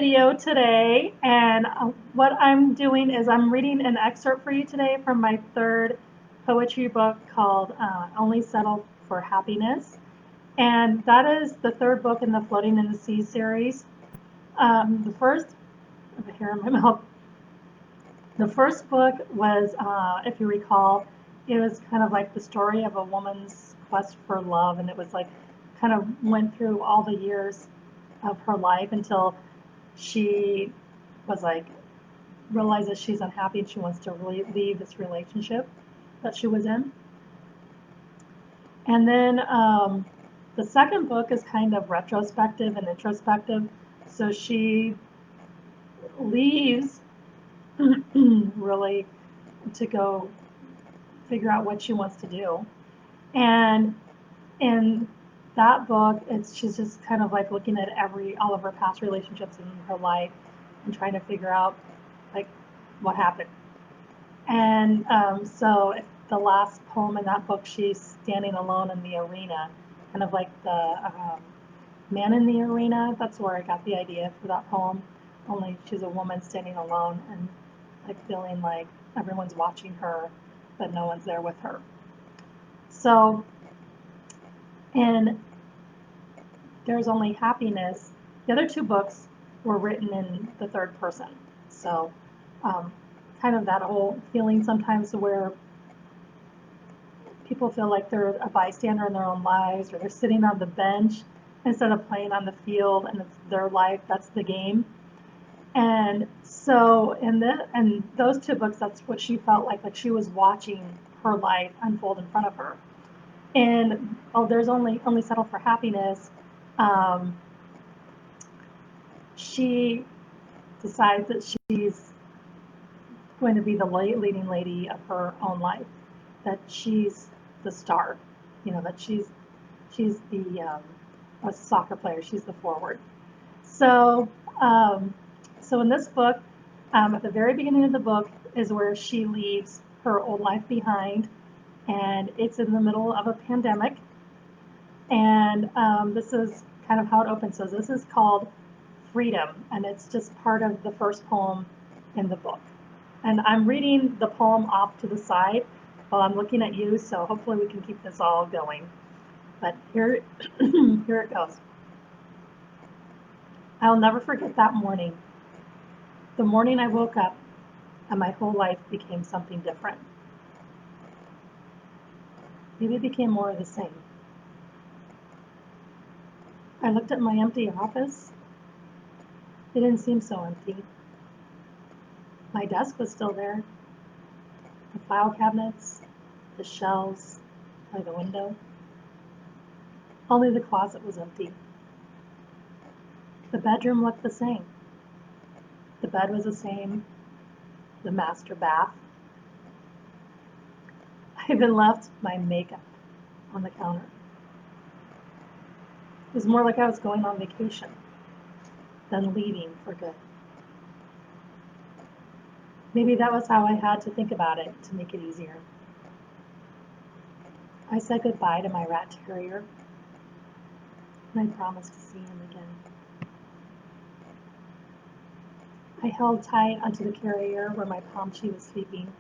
Video today, and what I'm doing is I'm reading an excerpt for you today from my third poetry book called Only Settle for Happiness. And that is the third book in the Floating in the Sea series. The first, I have a hair in my mouth. The first book was, if you recall, it was kind of like the story of a woman's quest for love, and it was like kind of went through all the years of her life until she was like realizes she's unhappy and she wants to really leave this relationship that she was in. And then the second book is kind of retrospective and introspective. So she leaves really to go figure out what she wants to do. And in that book, she's just kind of like looking at all of her past relationships in her life and trying to figure out like what happened. And so the last poem in that book, she's standing alone in the arena, kind of like the man in the arena. That's where I got the idea for that poem. Only she's a woman standing alone and like feeling like everyone's watching her, but no one's there with her. So, and There's Only Happiness. The other two books were written in the third person. So, um, kind of that whole feeling sometimes where people feel like they're a bystander in their own lives, or they're sitting on the bench instead of playing on the field, and it's their life, that's the game. And so in those two books, that's what she felt like she was watching her life unfold in front of her. And there's only Settle for Happiness. Um, she decides that she's going to be the leading lady of her own life, that she's the star, that she's the a soccer player, she's the forward. So um, so in this book, at the very beginning of the book is where she leaves her old life behind, and it's in the middle of a pandemic. And this is kind of how it opens. So this is called Freedom, and it's just part of the first poem in the book. And I'm reading the poem off to the side while I'm looking at you, so hopefully we can keep this all going. But here, here it goes. I'll never forget that morning. The morning I woke up and my whole life became something different. Maybe it became more of the same. I looked at my empty office. It didn't seem so empty. My desk was still there, the file cabinets, the shelves by the window. Only the closet was empty. The bedroom looked the same. The bed was the same, the master bath. I even left my makeup on the counter. It was more like I was going on vacation than leaving for good. Maybe that was how I had to think about it to make it easier. I said goodbye to my rat terrier, and I promised to see him again. I held tight onto the carrier where my Pomchi was sleeping,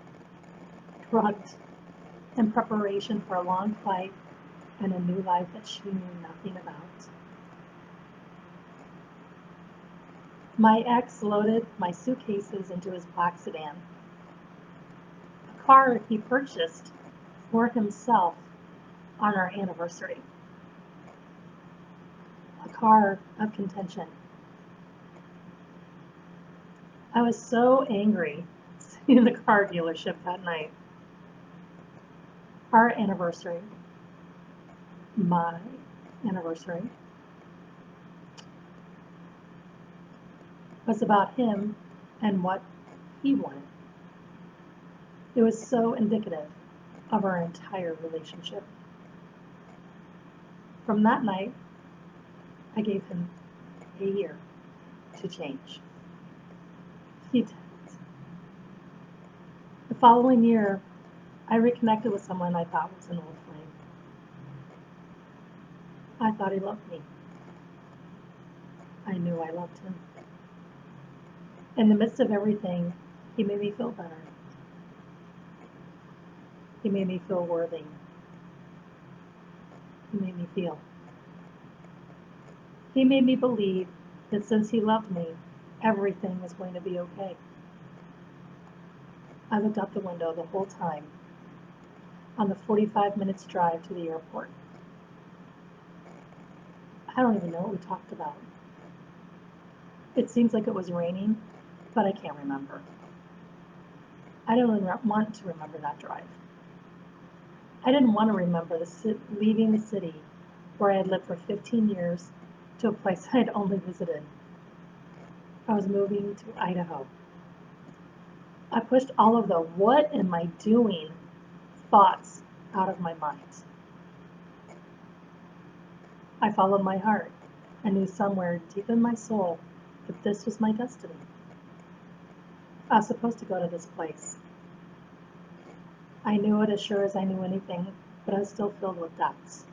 drugged in preparation for a long flight and a new life that she knew nothing about. My ex loaded my suitcases into his black sedan, a car he purchased for himself on our anniversary, a car of contention. I was so angry sitting in the car dealership that night. Our anniversary, my anniversary, was about him and what he wanted. It was so indicative of our entire relationship. From that night, I gave him a year to change. He didn't. The following year, I reconnected with someone I thought was an old flame. I thought he loved me. I knew I loved him. In the midst of everything, he made me feel better. He made me feel worthy. He made me feel. He made me believe that since he loved me, everything was going to be okay. I looked out the window the whole time on the 45 minutes drive to the airport. I don't even know what we talked about. It seems like it was raining, but I can't remember. I don't want to remember that drive. I didn't want to remember leaving the city where I had lived for 15 years to a place I had only visited. I was moving to Idaho. I pushed all of the "what am I doing" thoughts out of my mind. I followed my heart and knew somewhere deep in my soul that this was my destiny. I was supposed to go to this place. I knew it as sure as I knew anything, but I was still filled with doubts.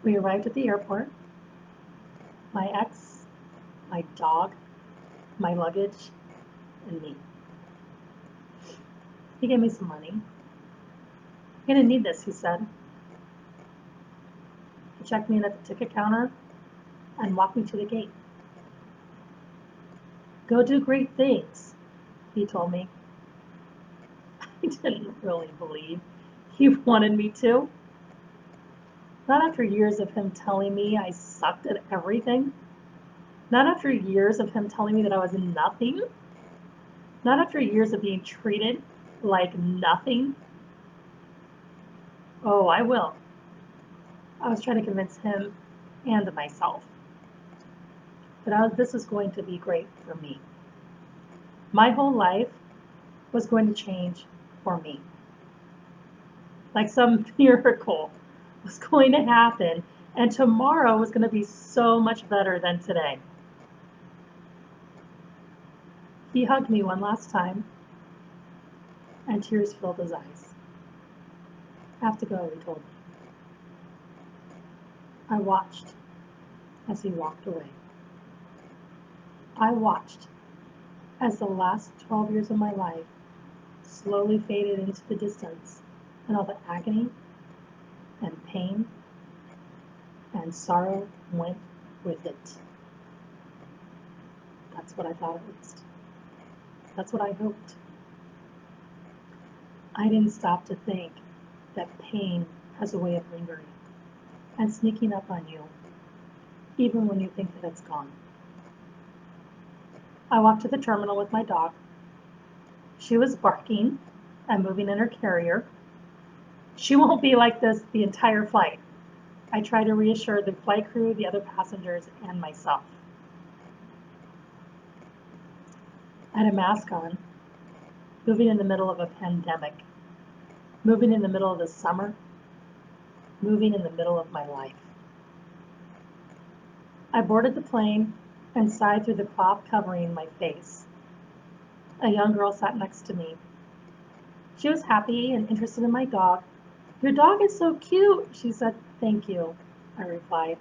We arrived at the airport. My ex, my dog, my luggage, and me. He gave me some money. "You're gonna need this," he said. He checked me in at the ticket counter and walked me to the gate. "Go do great things," he told me. I didn't really believe he wanted me to. Not after years of him telling me I sucked at everything. Not after years of him telling me that I was nothing. Not after years of being treated like nothing. "Oh, I will." I was trying to convince him and myself that this was going to be great for me. My whole life was going to change for me. Like some miracle was going to happen, and tomorrow was going to be so much better than today. He hugged me one last time, and tears filled his eyes. "I have to go," he told me. I watched as he walked away. I watched as the last 12 years of my life slowly faded into the distance, and all the agony and pain and sorrow went with it. That's what I thought at least. That's what I hoped. I didn't stop to think that pain has a way of lingering and sneaking up on you, even when you think that it's gone. I walked to the terminal with my dog. She was barking and moving in her carrier. "She won't be like this the entire flight," I tried to reassure the flight crew, the other passengers, and myself. I had a mask on, moving in the middle of a pandemic, moving in the middle of the summer, moving in the middle of my life. I boarded the plane and sighed through the cloth covering my face. A young girl sat next to me. She was happy and interested in my dog. "Your dog is so cute," she said. "Thank you," I replied.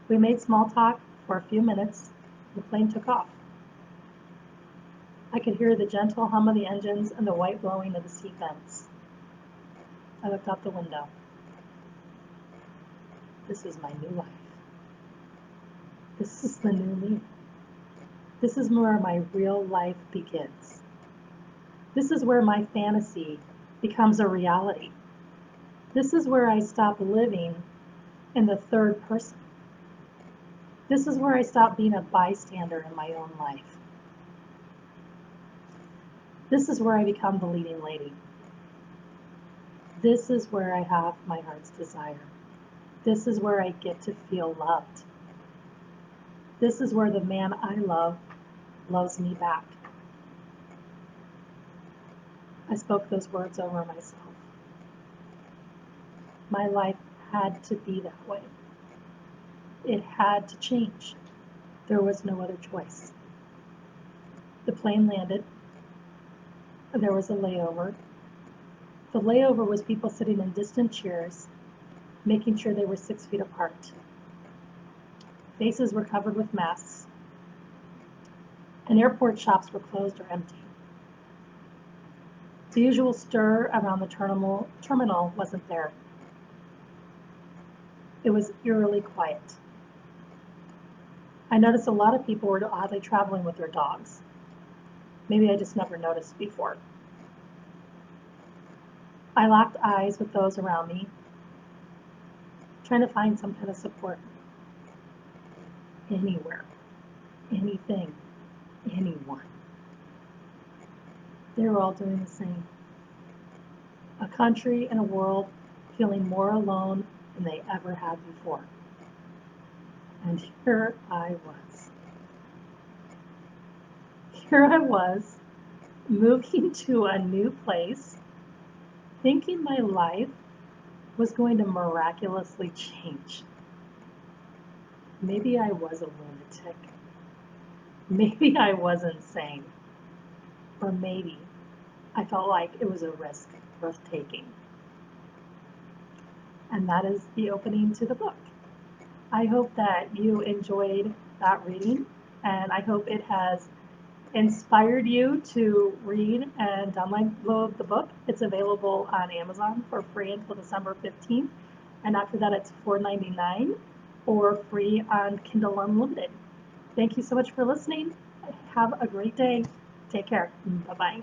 We made small talk for a few minutes. The plane took off. I could hear the gentle hum of the engines and the white glowing of the seat vents. I looked out the window. This is my new life. This is the new me. This is where my real life begins. This is where my fantasy becomes a reality. This is where I stop living in the third person. This is where I stop being a bystander in my own life. This is where I become the leading lady. This is where I have my heart's desire. This is where I get to feel loved. This is where the man I love loves me back. I spoke those words over myself. My life had to be that way. It had to change. There was no other choice. The plane landed. There was a layover. The layover was people sitting in distant chairs, making sure they were 6 feet apart. Faces were covered with masks, and airport shops were closed or empty. The usual stir around the terminal wasn't there. It was eerily quiet. I noticed a lot of people were oddly traveling with their dogs. Maybe I just never noticed before. I locked eyes with those around me, trying to find some kind of support. Anywhere, anything, anyone. They were all doing the same. A country and a world feeling more alone than they ever had before. And here I was. Here I was, moving to a new place, thinking my life was going to miraculously change. Maybe I was a lunatic. Maybe I was insane. Or maybe I felt like it was a risk worth taking. And that is the opening to the book. I hope that you enjoyed that reading, and I hope it has inspired you to read and download the book. It's available on Amazon for free until December 15th, and after that it's $4.99 or free on Kindle Unlimited. Thank you so much for listening. Have a great day. Take care. Bye-bye.